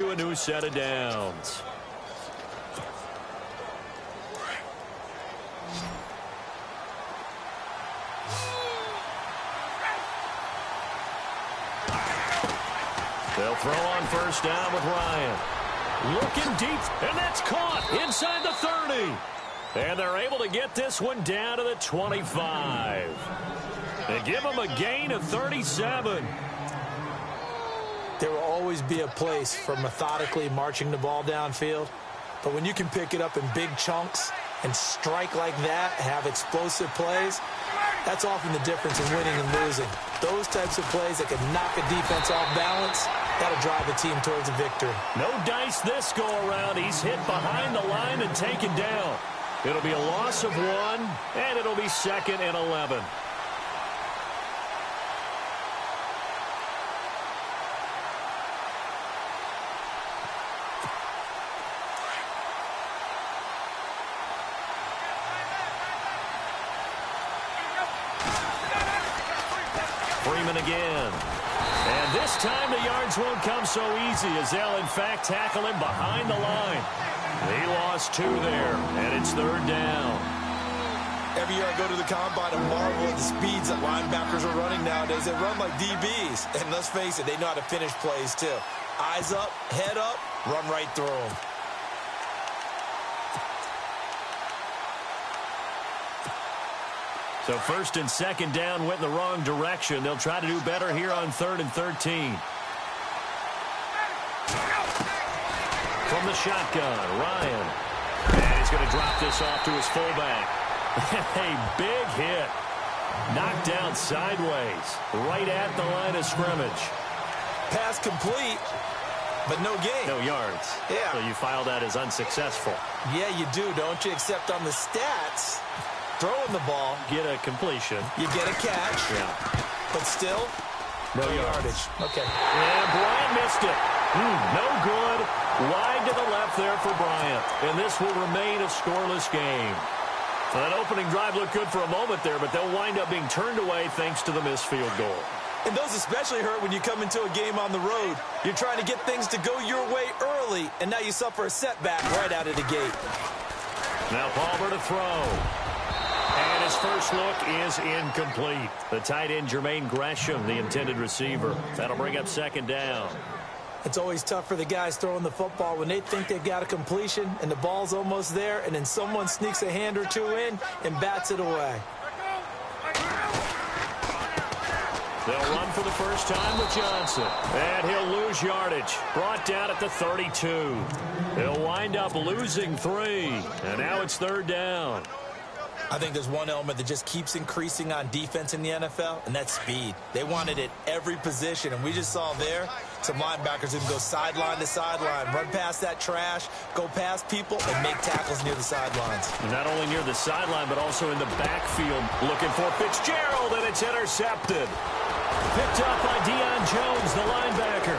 to a new set of downs. They'll throw on first down with Ryan. Looking deep, and that's caught inside the 30. And they're able to get this one down to the 25. They give them a gain of 37. There will always be a place for methodically marching the ball downfield. But when you can pick it up in big chunks and strike like that, have explosive plays, that's often the difference in winning and losing. Those types of plays that can knock a defense off balance, that'll drive a team towards a victory. No dice this go-around. He's hit behind the line and taken down. It'll be a loss of 1, and it'll be 2nd and 11. Freeman again. And this time the yards won't come so easy as they'll, in fact, tackle him behind the line. He lost 2 there, and it's 3rd down. Every year I go to the combine and marvel at the speeds that linebackers are running nowadays. They run like DBs. And let's face it, they know how to finish plays too. Eyes up, head up, run right through them. So 1st and 2nd down went in the wrong direction. They'll try to do better here on 3rd and 13. From the shotgun, Ryan. And he's going to drop this off to his fullback. A big hit. Knocked down sideways, right at the line of scrimmage. Pass complete, but no gain. No yards. Yeah. So you file that as unsuccessful. Yeah, you do, don't you? Except on the stats, throwing the ball, Get a completion. you get a catch. Yeah. But still, no yardage. Okay. And Bryant missed it. No good. Wide to the left there for Bryant. And this will remain a scoreless game. So that opening drive looked good for a moment there, but they'll wind up being turned away thanks to the missed field goal. And those especially hurt when you come into a game on the road. You're trying to get things to go your way early, and now you suffer a setback right out of the gate. Now Palmer to throw. And his first look is incomplete. The tight end, Jermaine Gresham, the intended receiver. That'll bring up 2nd down. It's always tough for the guys throwing the football when they think they've got a completion and the ball's almost there, and then someone sneaks a hand or 2 in and bats it away. They'll run for the first time with Johnson. And he'll lose yardage. Brought down at the 32. He'll wind up losing 3. And now it's 3rd down. I think there's one element that just keeps increasing on defense in the NFL, and that's speed. They want it at every position, and we just saw there some linebackers who can go sideline to sideline, run past that trash, go past people, and make tackles near the sidelines. And not only near the sideline, but also in the backfield. Looking for Fitzgerald, and it's intercepted. Picked up by Deion Jones, the linebacker.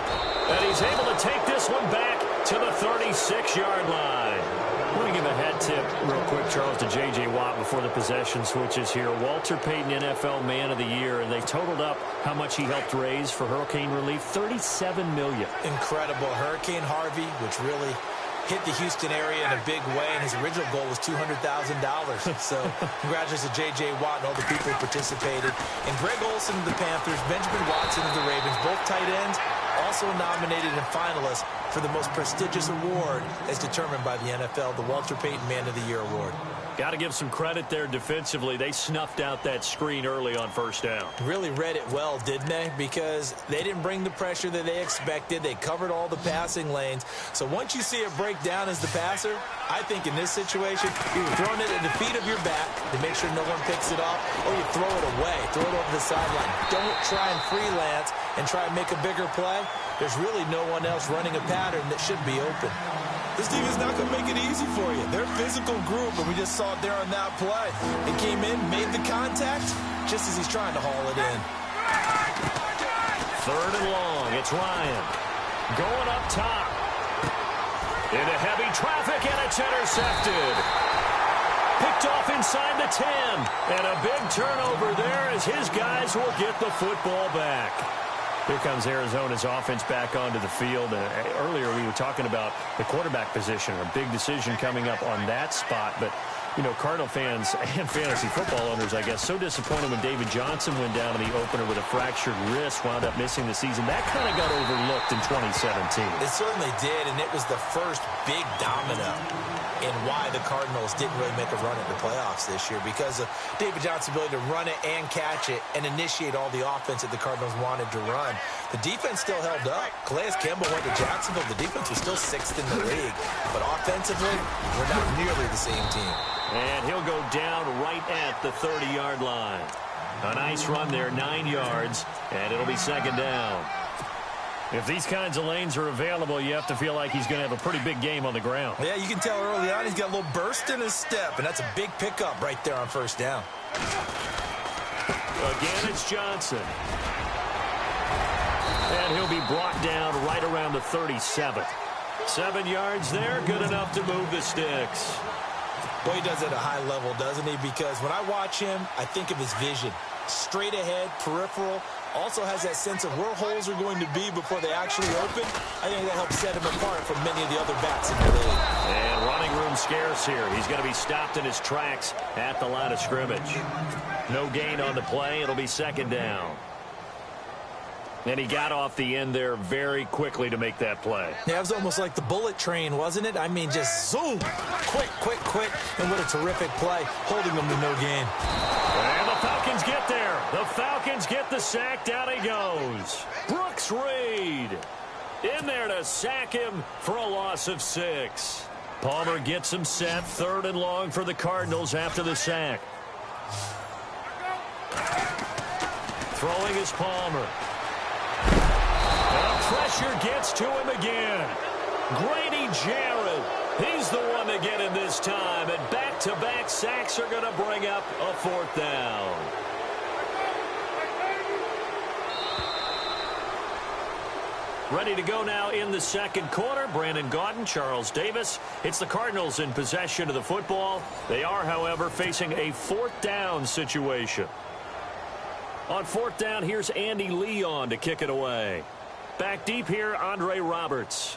And he's able to take this one back to the 36-yard line. I want to give a hat tip real quick, Charles, to J.J. Watt before the possession switches here. Walter Payton, NFL Man of the Year, and they totaled up how much he helped raise for hurricane relief, $37 million. Incredible. Hurricane Harvey, which really hit the Houston area in a big way, and his original goal was $200,000. So congratulations to J.J. Watt and all the people who participated. And Greg Olsen of the Panthers, Benjamin Watson of the Ravens, both tight ends, also nominated and finalists for the most prestigious award as determined by the NFL, the Walter Payton Man of the Year Award. Got to give some credit there defensively. They snuffed out that screen early on first down. Really read it well, didn't they? Because they didn't bring the pressure that they expected. They covered all the passing lanes. So once you see it break down as the passer, I think in this situation, you're throwing it at the feet of your back to make sure no one picks it off, or you throw it away, throw it over the sideline. Don't try and freelance and try and make a bigger play. There's really no one else running a pattern that should be open. This team is not going to make it easy for you. They're a physical group, and we just saw it there on that play. It came in, made the contact, just as he's trying to haul it in. 3rd and long. It's Ryan. Going up top. Into heavy traffic, and it's intercepted. Picked off inside the 10. And a big turnover there as his guys will get the football back. Here comes Arizona's offense back onto the field. Earlier we were talking about the quarterback position, a big decision coming up on that spot. But, you know, Cardinal fans and fantasy football owners, I guess, so disappointed when David Johnson went down in the opener with a fractured wrist, wound up missing the season. That kind of got overlooked in 2017. It certainly did, and it was the first big domino in why the Cardinals didn't really make a run at the playoffs this year, because of David Johnson's ability to run it and catch it and initiate all the offense that the Cardinals wanted to run. The defense still held up. Calais Campbell went to Jacksonville. The defense was still 6th in the league. But offensively, we're not nearly the same team. And he'll go down right at the 30-yard line. A nice run there, 9 yards, and it'll be second down. If these kinds of lanes are available, you have to feel like he's going to have a pretty big game on the ground. Yeah, you can tell early on he's got a little burst in his step, and that's a big pickup right there on first down. Again, it's Johnson. And he'll be brought down right around the 37. 7 yards there, good enough to move the sticks. Boy, he does it at a high level, doesn't he? Because when I watch him, I think of his vision. Straight ahead, peripheral. Also has that sense of where holes are going to be before they actually open. I think that helps set him apart from many of the other backs in the league. And running room scarce here. He's going to be stopped in his tracks at the line of scrimmage. No gain on the play. It'll be second down. And he got off the end there very quickly to make that play. Yeah, it was almost like the bullet train, wasn't it? I mean, just zoom. Quick, quick, quick. And what a terrific play, holding them to no gain. And the Falcons get there. The Falcons get the sack. Down he goes. Brooks Reed in there to sack him for a loss of 6. Palmer gets him set. 3rd and long for the Cardinals after the sack. Throwing is Palmer. And pressure gets to him again. Grady Jarrett. He's the one to get him this time. And back-to-back sacks are going to bring up a 4th down. Ready to go now in the second quarter. Brandon Gaudin, Charles Davis. It's the Cardinals in possession of the football. They are, however, facing a 4th down situation. On 4th down, here's Andy Leon to kick it away. Back deep here, Andre Roberts.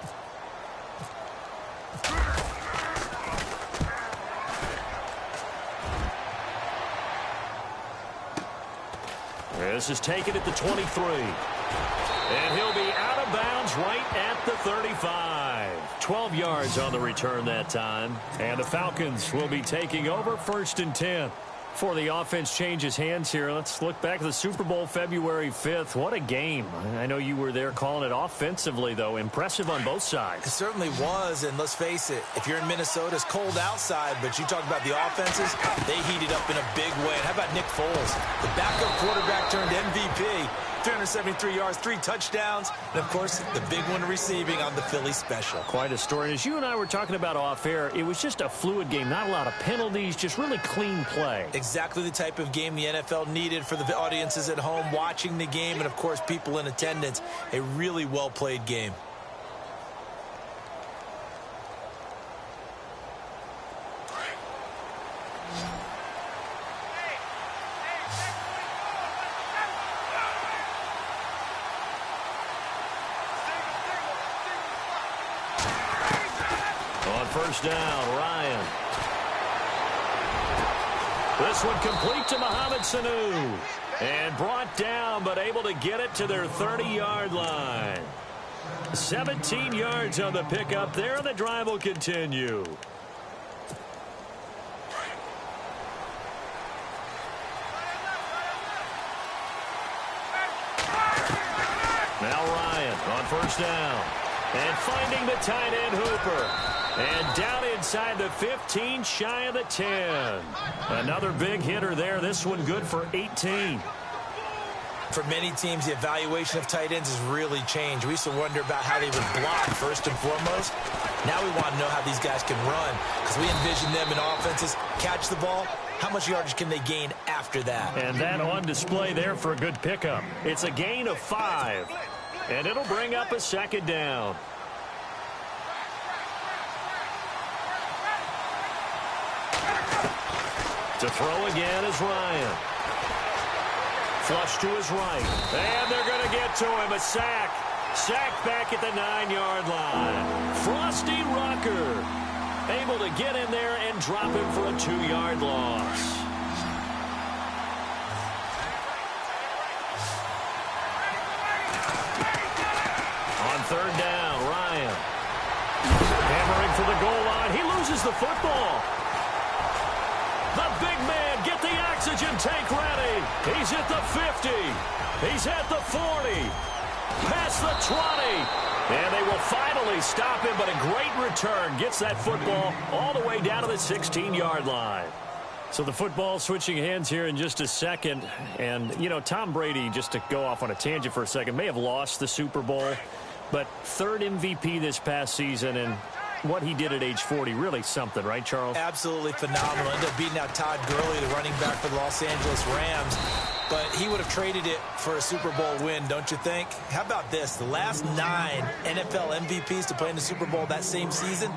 This is taken at the 23. And he'll be out of bounds right at the 35. 12 yards on the return that time. And the Falcons will be taking over 1st and 10. Before the offense changes hands here, let's look back at the Super Bowl February 5th. What a game. I know you were there calling it offensively, though. Impressive on both sides. It certainly was, and let's face it, if you're in Minnesota, it's cold outside, but you talk about the offenses, they heated up in a big way. And how about Nick Foles? The backup quarterback turned MVP. 373 yards, 3 touchdowns, and, of course, the big one receiving on the Philly special. Quite a story. As you and I were talking about off air, it was just a fluid game. Not a lot of penalties, just really clean play. Exactly the type of game the NFL needed for the audiences at home watching the game and, of course, people in attendance. A really well-played game. First down, Ryan. This one complete to Mohamed Sanu. And brought down, but able to get it to their 30-yard line. 17 yards on the pickup there, and the drive will continue. Now Ryan on first down. And finding the tight end Hooper. And down inside the 15, shy of the 10. Another big hitter there. This one good for 18. For many teams, the evaluation of tight ends has really changed. We used to wonder about how they would block first and foremost. Now we want to know how these guys can run, because we envision them in offenses catch the ball. How much yardage can they gain after that? And that on display there for a good pickup. It's a gain of 5. And it'll bring up a second down. To throw again is Ryan. Flush to his right. And they're going to get to him. A sack. Sack back at the 9-yard line. Frosty Rucker able to get in there and drop him for a 2-yard loss. On third down, Ryan. Hammering for the goal line. He loses the football. The big man, get the oxygen tank ready. He's at the 50. He's at the 40. Past the 20. And they will finally stop him, but a great return. Gets that football all the way down to the 16-yard line. So the football switching hands here in just a second. And, you know, Tom Brady, just to go off on a tangent for a second, may have lost the Super Bowl, but third MVP this past season, and what he did at age 40, really something, right, Charles? Absolutely phenomenal. Ended up beating out Todd Gurley, the running back for the Los Angeles Rams. But he would have traded it for a Super Bowl win, don't you think? How about this? The last 9 NFL MVPs to play in the Super Bowl that same season,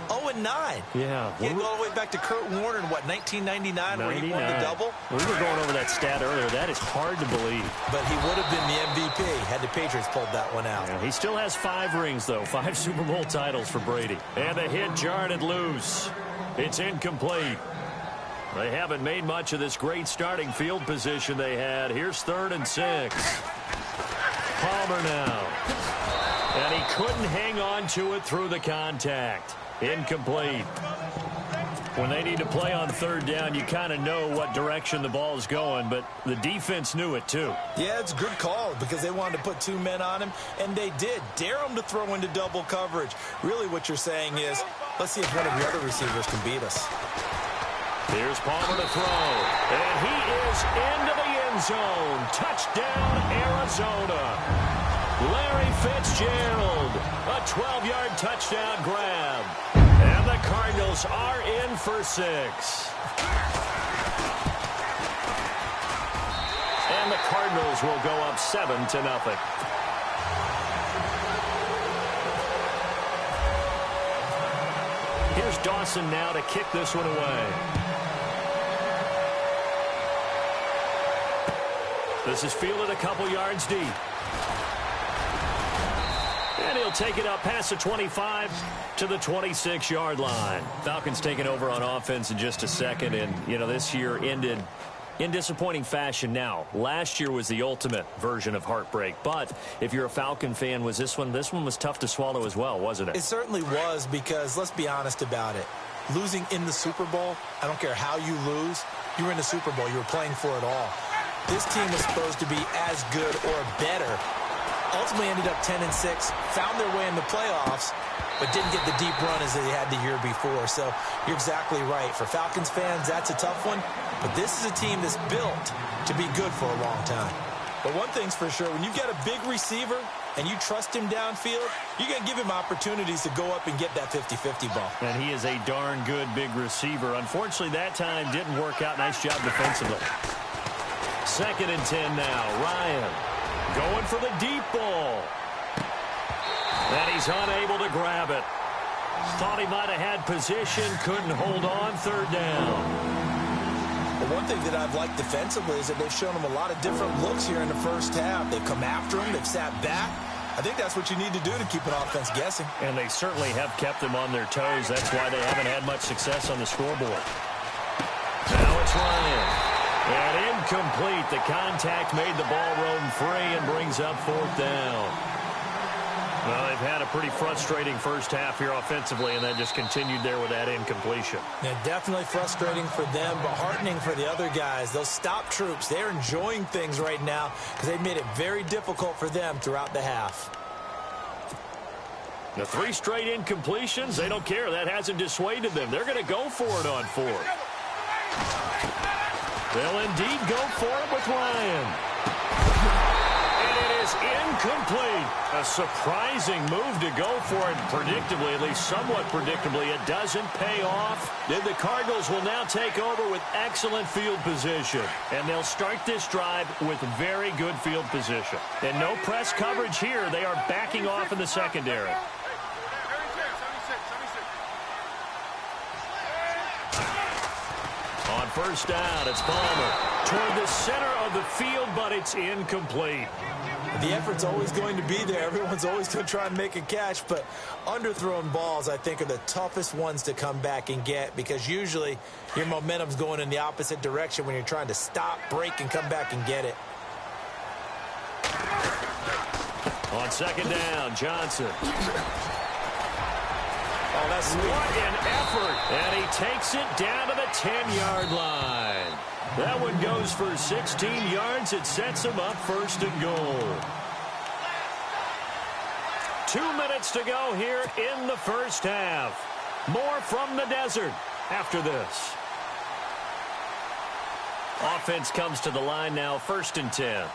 0-9. Yeah. You go all the way back to Kurt Warner in, what, 1999, where he won the double? We were going over that stat earlier. That is hard to believe. But he would have been the MVP had the Patriots pulled that one out. Yeah, he still has 5 rings, though. 5 Super Bowl titles for Brady. And the hit jarred it loose. It's incomplete. They haven't made much of this great starting field position they had. Here's 3rd and 6. Palmer now. And he couldn't hang on to it through the contact. Incomplete. When they need to play on 3rd down, you kind of know what direction the ball is going, but the defense knew it too. Yeah, it's a good call because they wanted to put 2 men on him, and they did. Dare him to throw into double coverage. Really what you're saying is, let's see if one of the other receivers can beat us. Here's Palmer to throw, and he is into the end zone. Touchdown, Arizona. Larry Fitzgerald, a 12-yard touchdown grab. And the Cardinals are in for 6. And the Cardinals will go up 7-0. Here's Dawson now to kick this one away. This is fielded a couple yards deep. And he'll take it up past the 25 to the 26-yard line. Falcons taking over on offense in just a second. And, you know, this year ended in disappointing fashion now. Last year was the ultimate version of heartbreak. But if you're a Falcon fan, was this one was tough to swallow as well, wasn't it? It certainly was because, let's be honest about it, losing in the Super Bowl, I don't care how you lose, you were in the Super Bowl. You were playing for it all. This team was supposed to be as good or better. Ultimately ended up 10-6, found their way in the playoffs, but didn't get the deep run as they had the year before. So you're exactly right. For Falcons fans, that's a tough one. But this is a team that's built to be good for a long time. But one thing's for sure, when you've got a big receiver and you trust him downfield, you're going to give him opportunities to go up and get that 50-50 ball. And he is a darn good big receiver. Unfortunately, that time didn't work out. Nice job defensively. 2nd and 10 now. Ryan going for the deep ball. And he's unable to grab it. Thought he might have had position, couldn't hold on. 3rd down. Well, one thing that I've liked defensively is that they've shown him a lot of different looks here in the first half. They've come after him. They've sat back. I think that's what you need to do to keep an offense guessing. And they certainly have kept them on their toes. That's why they haven't had much success on the scoreboard. Now it's Ryan. And incomplete. The contact made the ball roam free and brings up 4th down. Well, they've had a pretty frustrating first half here offensively, and that just continued there with that incompletion. Yeah, definitely frustrating for them, but heartening for the other guys. Those stop troops, they're enjoying things right now because they've made it very difficult for them throughout the half. The 3 straight incompletions, they don't care. That hasn't dissuaded them. They're going to go for it on 4th. They'll indeed go for it with Ryan. And it is incomplete. A surprising move to go for it predictably, at least somewhat predictably. It doesn't pay off. Then the Cardinals will now take over with excellent field position. And they'll start this drive with very good field position. And no press coverage here. They are backing off in the secondary. On 1st down, it's Palmer toward the center of the field, but it's incomplete. The effort's always going to be there. Everyone's always going to try and make a catch, but underthrown balls, I think, are the toughest ones to come back and get because usually your momentum's going in the opposite direction when you're trying to stop, break, and come back and get it. On second down, Johnson. Oh, that's sweet. What an effort. And he takes it down to the 10-yard line. That one goes for 16 yards. It sets him up first and goal. 2 minutes to go here in the first half. More from the desert after this. Offense comes to the line now, first and 10.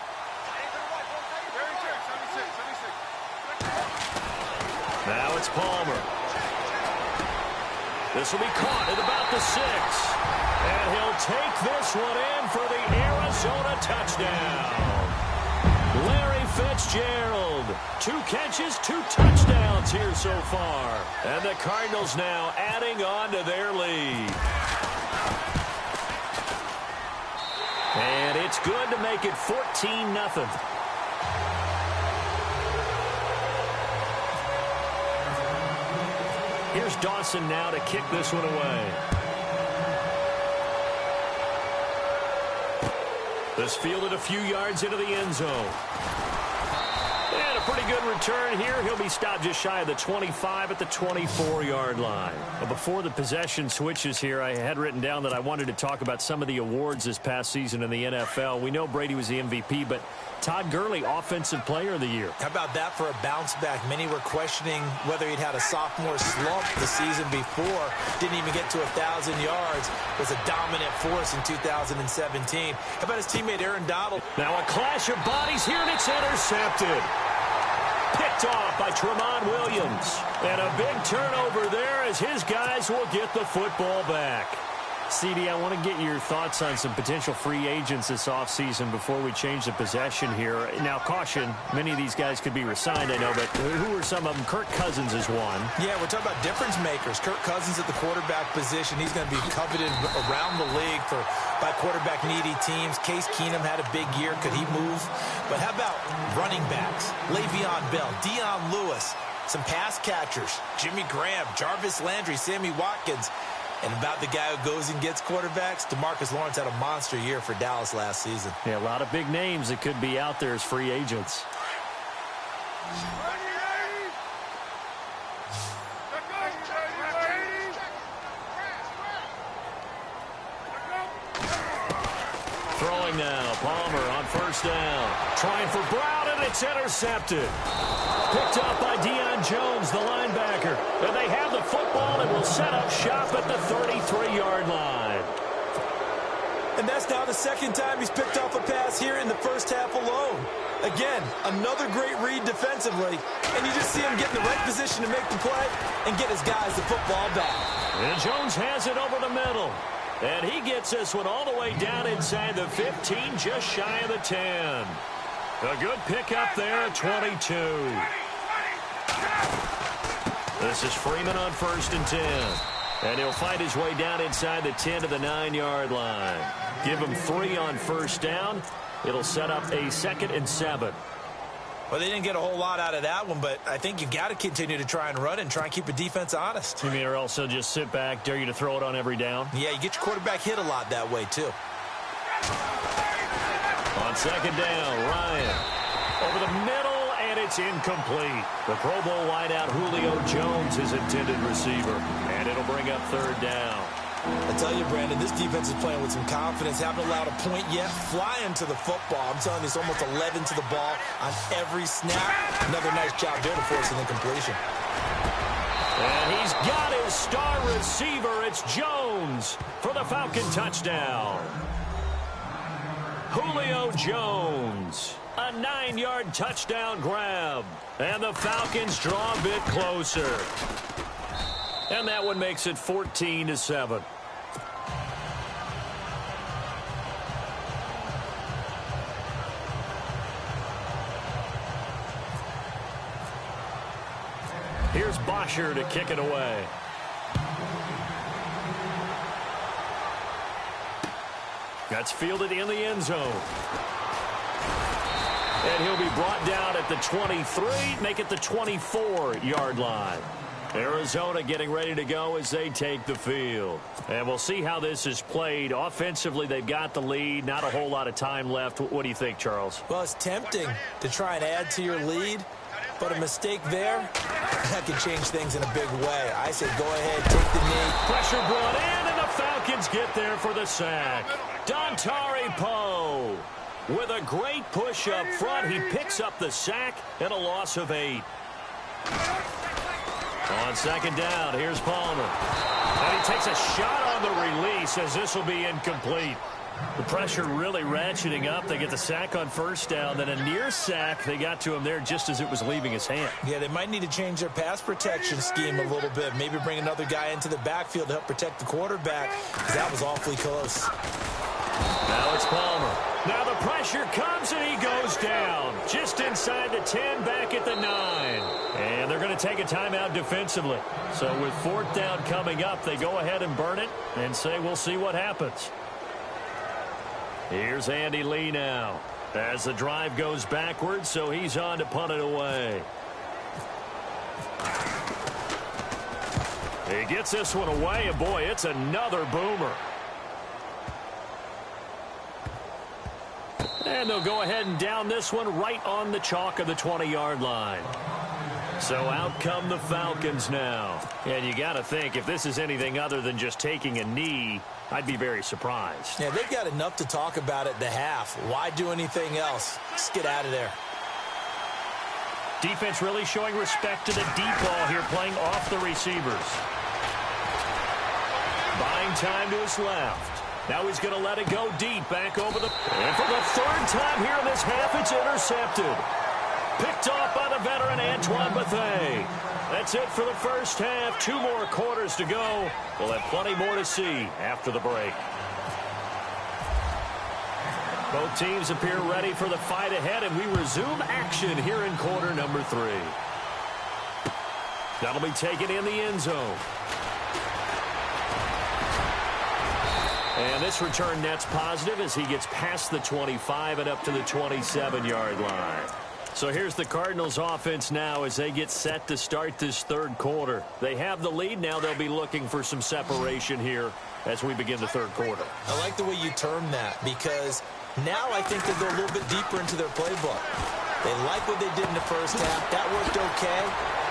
Now it's Palmer. This will be caught at about the 6. And he'll take this one in for the Arizona touchdown. Larry Fitzgerald. 2 catches, 2 touchdowns here so far. And the Cardinals now adding on to their lead. And it's good to make it 14-0. Here's Dawson now to kick this one away. This fielded a few yards into the end zone. And a pretty good return here. He'll be stopped just shy of the 25 at the 24-yard line. But before the possession switches here, I had written down that I wanted to talk about some of the awards this past season in the NFL. We know Brady was the MVP, but Todd Gurley, Offensive Player of the Year. How about that for a bounce back? Many were questioning whether he'd had a sophomore slump the season before. Didn't even get to 1,000 yards. Was a dominant force in 2017. How about his teammate Aaron Donald? Now a clash of bodies here, and it's intercepted. Picked off by Tramon Williams. And a big turnover there as his guys will get the football back. CD, I want to get your thoughts on some potential free agents this offseason before we change the possession here. Now, caution, many of these guys could be resigned, I know, but who are some of them? Kirk Cousins is one. Yeah, we're talking about difference makers. Kirk Cousins at the quarterback position. He's going to be coveted around the league by quarterback-needy teams. Case Keenum had a big year. Could he move? But how about running backs? Le'Veon Bell, Dion Lewis, some pass catchers, Jimmy Graham, Jarvis Landry, Sammy Watkins. And about the guy who goes and gets quarterbacks, DeMarcus Lawrence had a monster year for Dallas last season. Yeah, a lot of big names that could be out there as free agents. Throwing now, Palmer on first down. Trying for Brown, and it's intercepted. Picked up by Deion Jones, the linebacker. And they have the football and will set up shop at the 33-yard line. And that's now the second time he's picked off a pass here in the first half alone. Again, another great read defensively. And you just see him get in the right position to make the play and get his guys the football back. And Jones has it over the middle. And he gets this one all the way down inside the 15, just shy of the 10. A good pickup there at 22. This is Freeman on first and 10. And he'll find his way down inside the 10 to the 9-yard line. Give him 3 on first down. It'll set up a 2nd and 7. Well, they didn't get a whole lot out of that one, but I think you've got to continue to try and run and try and keep the defense honest. You mean, or also just sit back, dare you to throw it on every down? Yeah, you get your quarterback hit a lot that way, too. On second down, Ryan. Over the middle, and it's incomplete. The Pro Bowl wideout Julio Jones is intended receiver. And it'll bring up third down. I tell you, Brandon, this defense is playing with some confidence. Haven't allowed a point yet. Flying to the football. I'm telling you, it's almost 11 to the ball on every snap. Another nice job there to force an incompletion. And he's got his star receiver. It's Jones for the Falcon touchdown. Julio Jones. A 9-yard touchdown grab. And the Falcons draw a bit closer. And that one makes it 14-7. Here's Bosher to kick it away. That's fielded in the end zone. And he'll be brought down at the 23, make it the 24-yard line. Arizona getting ready to go as they take the field. And we'll see how this is played. Offensively, they've got the lead. Not a whole lot of time left. What do you think, Charles? Well, it's tempting to try and add to your lead, but a mistake there, that can change things in a big way. I say go ahead, take the knee. Pressure brought in, and the Falcons get there for the sack. Dontari Poe with a great push up front. He picks up the sack and a loss of 8. On second down, here's Palmer. And he takes a shot on the release as this will be incomplete. The pressure really ratcheting up. They get the sack on first down, then a near sack. They got to him there just as it was leaving his hand. Yeah, they might need to change their pass protection scheme a little bit. Maybe bring another guy into the backfield to help protect the quarterback, because that was awfully close. Now it's Palmer. Now the pressure comes and he goes down. Just inside the 10, back at the 9. And they're going to take a timeout defensively. So with 4th down coming up, they go ahead and burn it and say we'll see what happens. Here's Andy Lee now as the drive goes backwards, so he's on to punt it away. He gets this one away, and boy, it's another boomer. And they'll go ahead and down this one right on the chalk of the 20-yard line. So out come the Falcons now. And you got to think, if this is anything other than just taking a knee, I'd be very surprised. Yeah, they've got enough to talk about at the half. Why do anything else? Just get out of there. Defense really showing respect to the deep ball here, playing off the receivers. Buying time to his left. Now he's going to let it go deep, back over the... And for the 3rd time here in this half, it's intercepted. Picked off by the veteran Antoine Bethea. That's it for the first half. 2 more quarters to go. We'll have plenty more to see after the break. Both teams appear ready for the fight ahead, and we resume action here in quarter number 3. That'll be taken in the end zone. And this return net's positive as he gets past the 25 and up to the 27-yard line. So here's the Cardinals offense now as they get set to start this 3rd quarter. They have the lead. Now they'll be looking for some separation here as we begin the 3rd quarter. I like the way you term that, because now I think they go a little bit deeper into their playbook. They like what they did in the first half. That worked okay.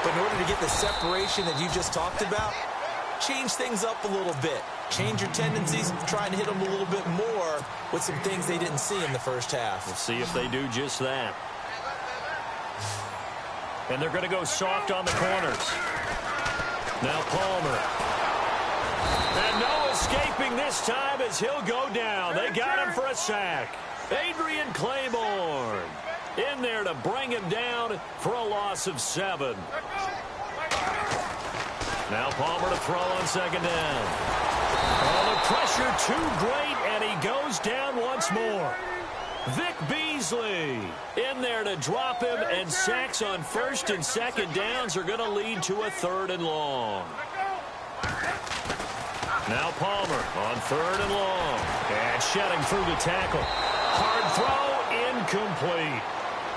But in order to get the separation that you just talked about, change things up a little bit. Change your tendencies, try and hit them a little bit more with some things they didn't see in the first half. We'll see if they do just that. And they're going to go soft on the corners. Now Palmer. And no escaping this time as he'll go down. They got him for a sack. Adrian Claiborne in there to bring him down for a loss of 7. Now Palmer to throw on second down. Oh, the pressure too great, and he goes down once more. Vic Beasley in there to drop him, and sacks on first and second downs are going to lead to a 3rd and long. Now Palmer on 3rd and long. And shedding through the tackle. Hard throw, incomplete.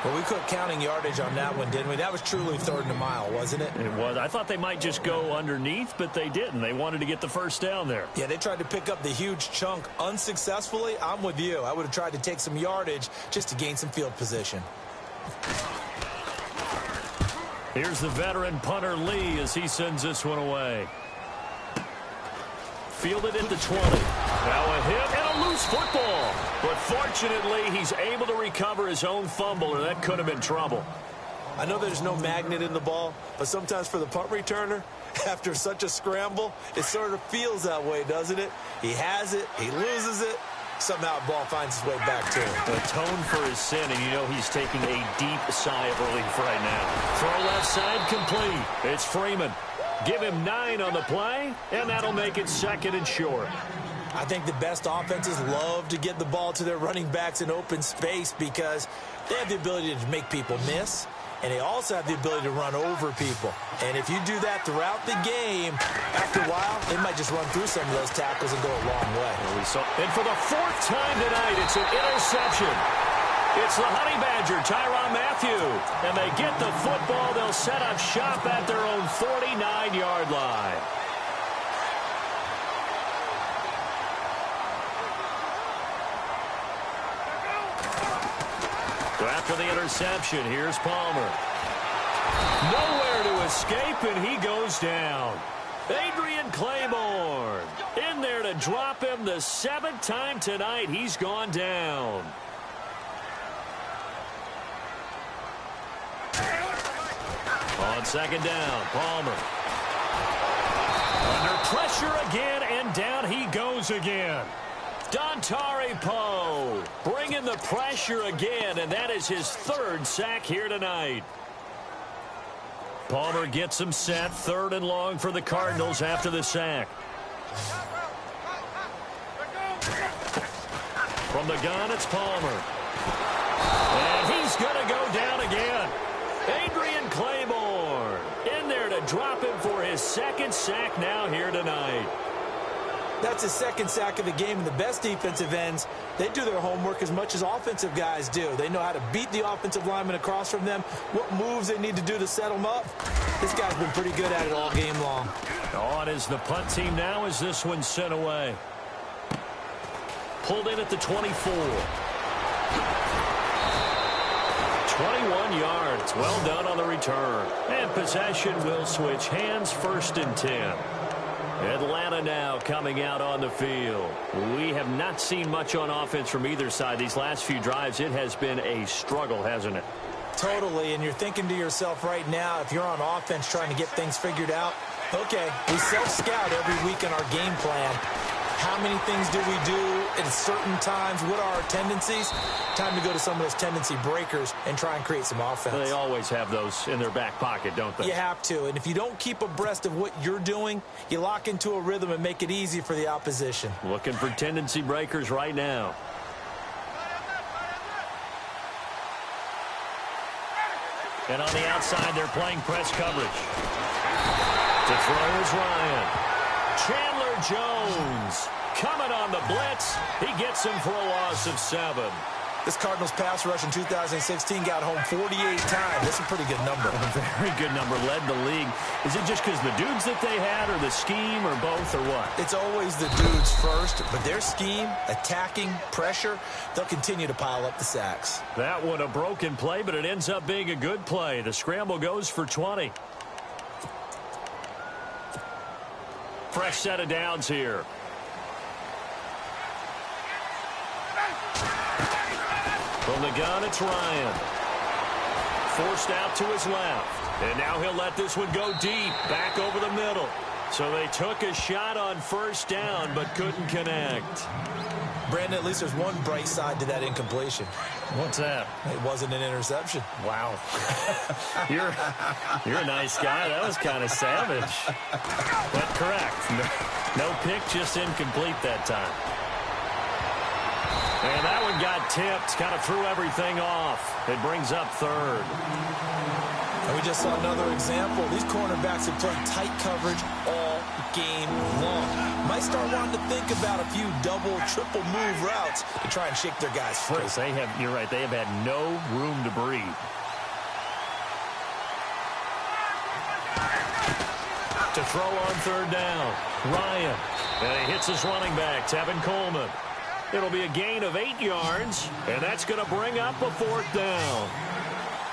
Well, we quit counting yardage on that one, didn't we? That was truly 3rd and a mile, wasn't it? It was. I thought they might just go underneath, but they didn't. They wanted to get the first down there. Yeah, they tried to pick up the huge chunk unsuccessfully. I'm with you. I would have tried to take some yardage just to gain some field position. Here's the veteran punter Lee as he sends this one away. Fielded at the 20. Now a hit and a loose football. But fortunately, he's able to recover his own fumble, or that could have been trouble. I know there's no magnet in the ball, but sometimes for the punt returner, after such a scramble, it sort of feels that way, doesn't it? He has it, he loses it, somehow the ball finds its way back to him. Atone for his sin, and you know he's taking a deep sigh of relief right now. Throw left side complete. It's Freeman. Give him 9 on the play, and that'll make it 2nd and short. I think the best offenses love to get the ball to their running backs in open space because they have the ability to make people miss, and they also have the ability to run over people. And if you do that throughout the game, after a while, they might just run through some of those tackles and go a long way. And for the 4th time tonight, it's an interception. It's the Honey Badger, Tyrann Mathieu. And they get the football. They'll set up shop at their own 49-yard line. So after the interception, here's Palmer. Nowhere to escape, and he goes down. Adrian Claiborne in there to drop him the 7th time tonight. He's gone down. On 2nd down, Palmer. Under pressure again, and down he goes again. Dontari Poe bringing the pressure again, and that is his 3rd sack here tonight. Palmer gets him set, 3rd and long for the Cardinals after the sack. From the gun, it's Palmer. And he's going to go down again. Adrian Claiborne in there to drop him for his 2nd sack now here tonight. That's his 2nd sack of the game, and the best defensive ends, they do their homework as much as offensive guys do. They know how to beat the offensive lineman across from them, what moves they need to do to set them up. This guy's been pretty good at it all game long. On is the punt team now as this one's sent away. Pulled in at the 24. 21 yards. Well done on the return. And possession will switch hands, 1st and 10. Atlanta now coming out on the field. We have not seen much on offense from either side. These last few drives, it has been a struggle, hasn't it? Totally, and you're thinking to yourself right now, if you're on offense trying to get things figured out, okay, we self-scout every week in our game plan. How many things do we do at certain times? What are our tendencies? Time to go to some of those tendency breakers and try and create some offense. They always have those in their back pocket, don't they? You have to, and if you don't keep abreast of what you're doing, you lock into a rhythm and make it easy for the opposition. Looking for tendency breakers right now. And on the outside, they're playing press coverage. To throw is Ryan. Chandler Jones coming on the blitz. He gets him for a loss of 7. This Cardinals pass rush in 2016 got home 48 times. That's a pretty good number. A very good number. Led the league. Is it just because the dudes that they had, or the scheme, or both, or what? It's always the dudes first, but their scheme, attacking, pressure, they'll continue to pile up the sacks. That one a broken play, but it ends up being a good play. The scramble goes for 20. Fresh set of downs here. From the gun, it's Ryan. Forced out to his left. And now he'll let this one go deep, back over the middle. So they took a shot on 1st down, but couldn't connect. Brandon, at least there's one bright side to that incompletion. What's that? It wasn't an interception. Wow. You're a nice guy. That was kind of savage. But correct. No pick, just incomplete that time. And that one got tipped, kind of threw everything off. It brings up 3rd. And we just saw another example. These cornerbacks have played tight coverage all game long. Might start wanting to think about a few double, triple move routes to try and shake their guys free. You're right, they have had no room to breathe. To throw on 3rd down, Ryan. And he hits his running back, Tevin Coleman. It'll be a gain of 8 yards, and that's going to bring up a 4th down.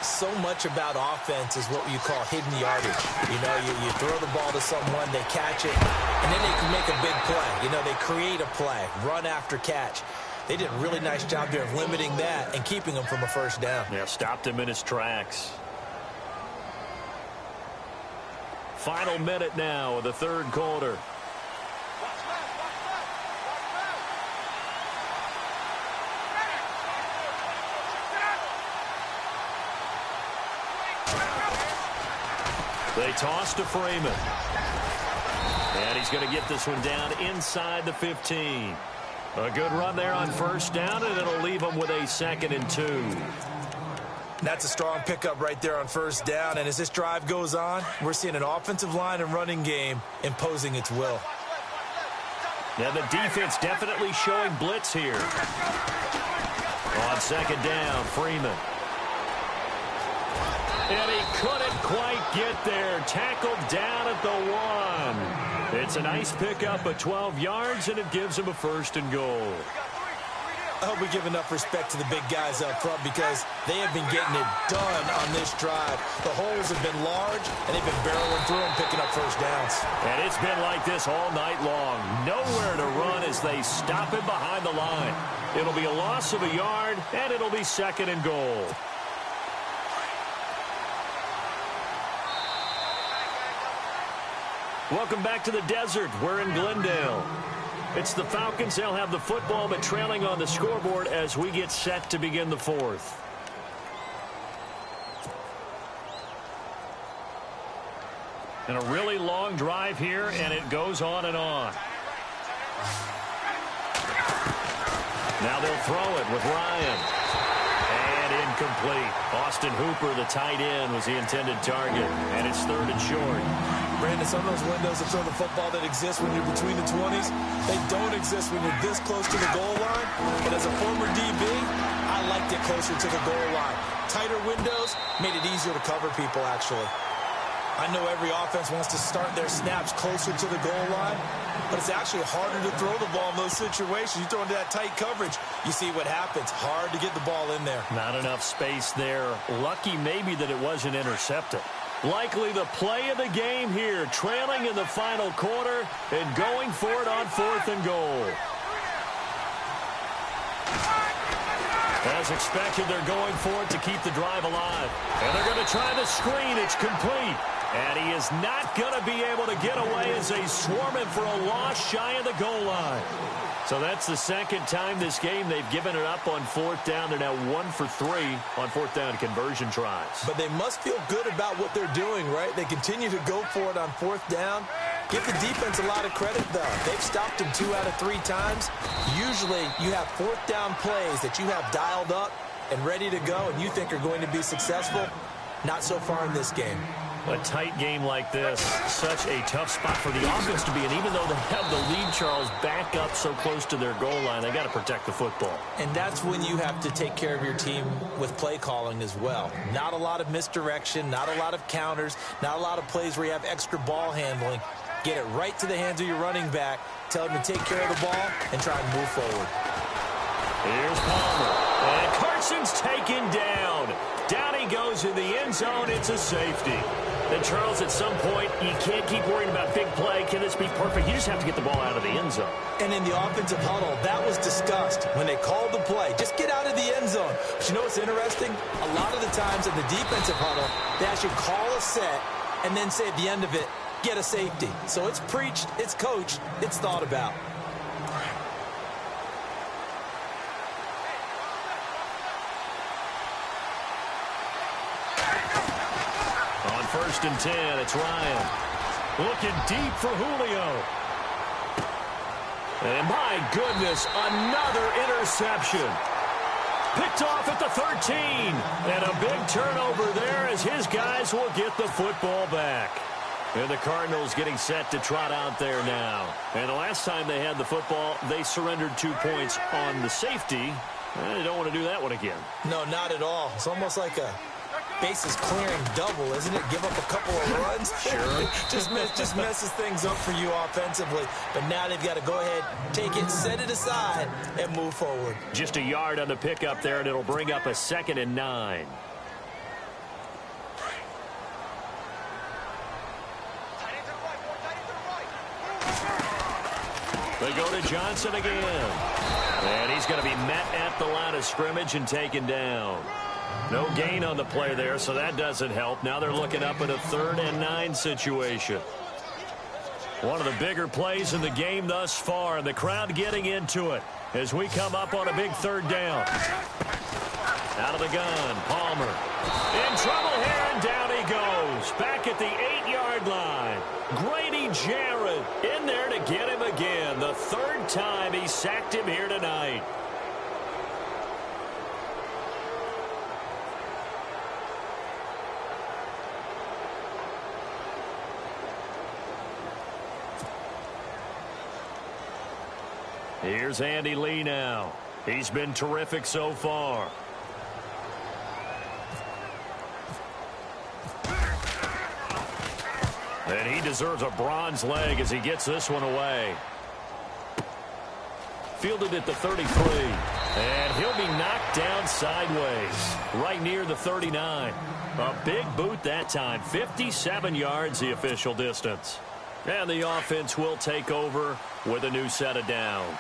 So much about offense is what you call hidden yardage. You know, you throw the ball to someone, they catch it, and then they can make a big play. You know, they create a play, run after catch. They did a really nice job there of limiting that and keeping him from a 1st down. Yeah, stopped him in his tracks. Final minute now of the 3rd quarter. They toss to Freeman. And he's going to get this one down inside the 15. A good run there on 1st down, and it'll leave him with a 2nd and 2. That's a strong pickup right there on first down. And as this drive goes on, we're seeing an offensive line and running game imposing its will. Yeah, the defense definitely showing blitz here. On second down, Freeman. And he couldn't quite get there. Tackled down at the 1. It's a nice pickup of 12 yards, and it gives him a 1st and goal. I hope we give enough respect to the big guys up front because they have been getting it done on this drive. The holes have been large, and they've been barreling through and picking up first downs. And it's been like this all night long. Nowhere to run as they stop him behind the line. It'll be a loss of a yard, and it'll be 2nd and goal. Welcome back to the desert. We're in Glendale. It's the Falcons. They'll have the football, but trailing on the scoreboard as we get set to begin the 4th. And a really long drive here, and it goes on and on. Now they'll throw it with Ryan. And incomplete. Austin Hooper, the tight end, was the intended target. And it's 3rd and short. Brandon, some of those windows to throw the football that exist when you're between the 20s, they don't exist when you're this close to the goal line. But as a former DB, I liked it closer to the goal line. Tighter windows made it easier to cover people, actually. I know every offense wants to start their snaps closer to the goal line, but it's actually harder to throw the ball in those situations. You throw into that tight coverage, you see what happens. Hard to get the ball in there. Not enough space there. Lucky maybe that it wasn't intercepted. Likely the play of the game here, trailing in the final quarter and going for it on 4th and goal. As expected, they're going for it to keep the drive alive. And they're going to try the screen. It's complete. And he is not going to be able to get away as they swarm him for a loss shy of the goal line. So that's the 2nd time this game they've given it up on 4th down. They're now 1 for 3 on 4th down conversion tries. But they must feel good about what they're doing, right? They continue to go for it on 4th down. Give the defense a lot of credit, though. They've stopped him 2 out of 3 times. Usually you have 4th down plays that you have dialed up and ready to go and you think are going to be successful. Not so far in this game. A tight game like this, such a tough spot for the offense to be in. Even though they have the lead, Charles, back up so close to their goal line, they got to protect the football. And that's when you have to take care of your team with play calling as well. Not a lot of misdirection, not a lot of counters, not a lot of plays where you have extra ball handling. Get it right to the hands of your running back, tell him to take care of the ball, and try and move forward. Here's Palmer. And Carson's taken down. Down he goes in the end zone. It's a safety. And Charles, at some point, you can't keep worrying about big play. Can this be perfect? You just have to get the ball out of the end zone. And in the offensive huddle, that was discussed when they called the play. Just get out of the end zone. But you know what's interesting? A lot of the times in the defensive huddle, they actually call a set and then say at the end of it, get a safety. So it's preached, it's coached, it's thought about. On 1st and 10, it's Ryan. Looking deep for Julio. And my goodness, another interception. Picked off at the 13. And a big turnover there as his guys will get the football back. And the Cardinals getting set to trot out there now. And the last time they had the football, they surrendered 2 points on the safety. They don't want to do that one again. No, not at all. It's almost like a bases clearing double, isn't it? Give up a couple of runs. Sure. just messes things up for you offensively. But now they've got to go ahead, take it, set it aside, and move forward. Just a yard on the pickup there, and it'll bring up a 2nd and 9. They go to Johnson again. And he's going to be met at the line of scrimmage and taken down. No gain on the play there, so that doesn't help. Now they're looking up at a 3rd and 9 situation. One of the bigger plays in the game thus far, and the crowd getting into it as we come up on a big 3rd down. Out of the gun, Palmer. In trouble here, and down he goes. Back at the 8-yard line. Grady Jarrett in there to get him again. The 3rd time he sacked him here tonight. Here's Andy Lee now. He's been terrific so far. And he deserves a bronze leg as he gets this one away. Fielded at the 33. And he'll be knocked down sideways, right near the 39. A big boot that time. 57 yards, the official distance. And the offense will take over with a new set of downs.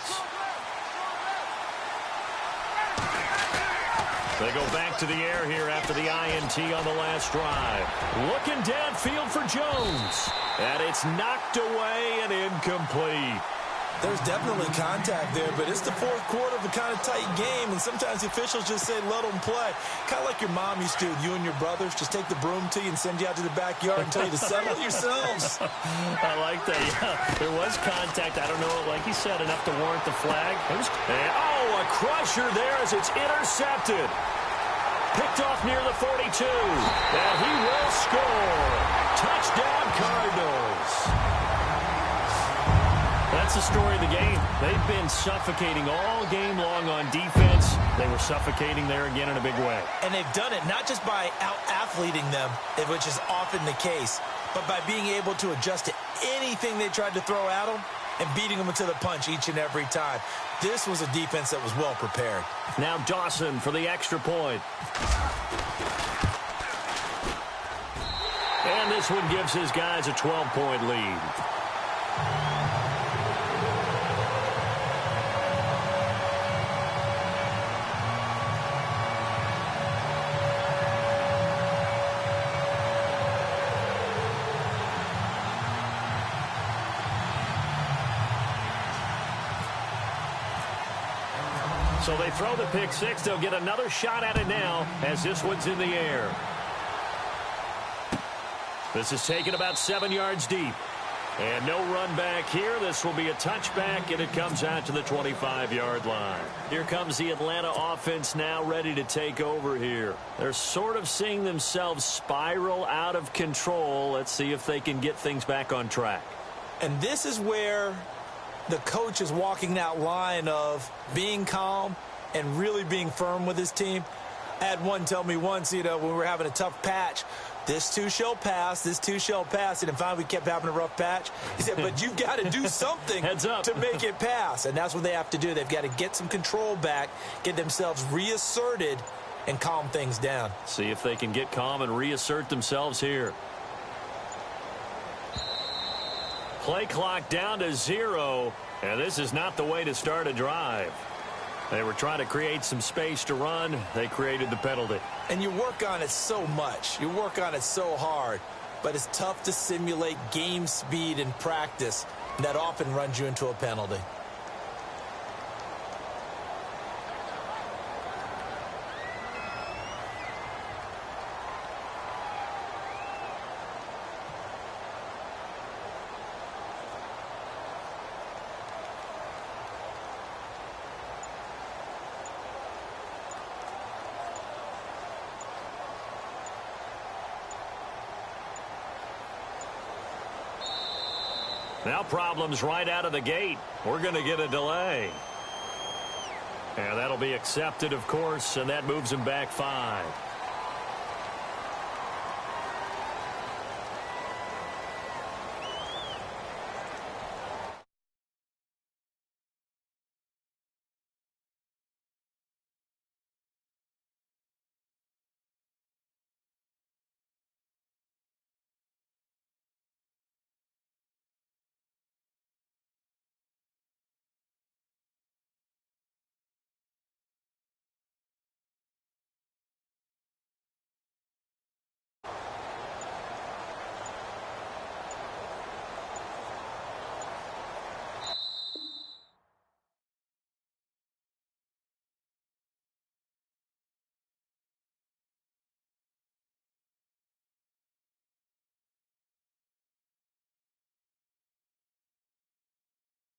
They go back to the air here after the INT on the last drive. Looking downfield for Jones. And it's knocked away and incomplete. There's definitely contact there, but it's the fourth quarter of a kind of tight game, and sometimes the officials just say, let them play. Kind of like your mom used to, you and your brothers, just take the broom to you and send you out to the backyard and tell you to settle yourselves. I like that, yeah. There was contact. I don't know, like he said, enough to warrant the flag. A crusher there as it's intercepted. Picked off near the 42. And he will score. Touchdown, Cardinals. That's the story of the game. They've been suffocating all game long on defense. They were suffocating there again in a big way. And they've done it not just by out-athleting them, which is often the case, but by being able to adjust to anything they tried to throw at them and beating them to the punch each and every time. This was a defense that was well prepared. Now Dawson for the extra point. And this one gives his guys a 12-point lead. So they throw the pick six. They'll get another shot at it now as this one's in the air. This is taken about 7 yards deep. And no run back here. This will be a touchback, and it comes out to the 25-yard line. Here comes the Atlanta offense now ready to take over here. They're sort of seeing themselves spiral out of control. Let's see if they can get things back on track. And this is where the coach is walking that line of being calm and really being firm with his team. I had one tell me once, when we were having a tough patch, this too shall pass, this too shall pass. And finally we kept having a rough patch. He said, but you've got to do something Heads up. to make it pass. And that's what they have to do. They've got to get some control back, get themselves reasserted, and calm things down. See if they can get calm and reassert themselves here. Play clock down to 0, and this is not the way to start a drive. They were trying to create some space to run. They created the penalty. And you work on it so much. You work on it so hard. But it's tough to simulate game speed in practice. And that often runs you into a penalty. Now problems right out of the gate. We're going to get a delay. And that'll be accepted, of course, and that moves him back 5.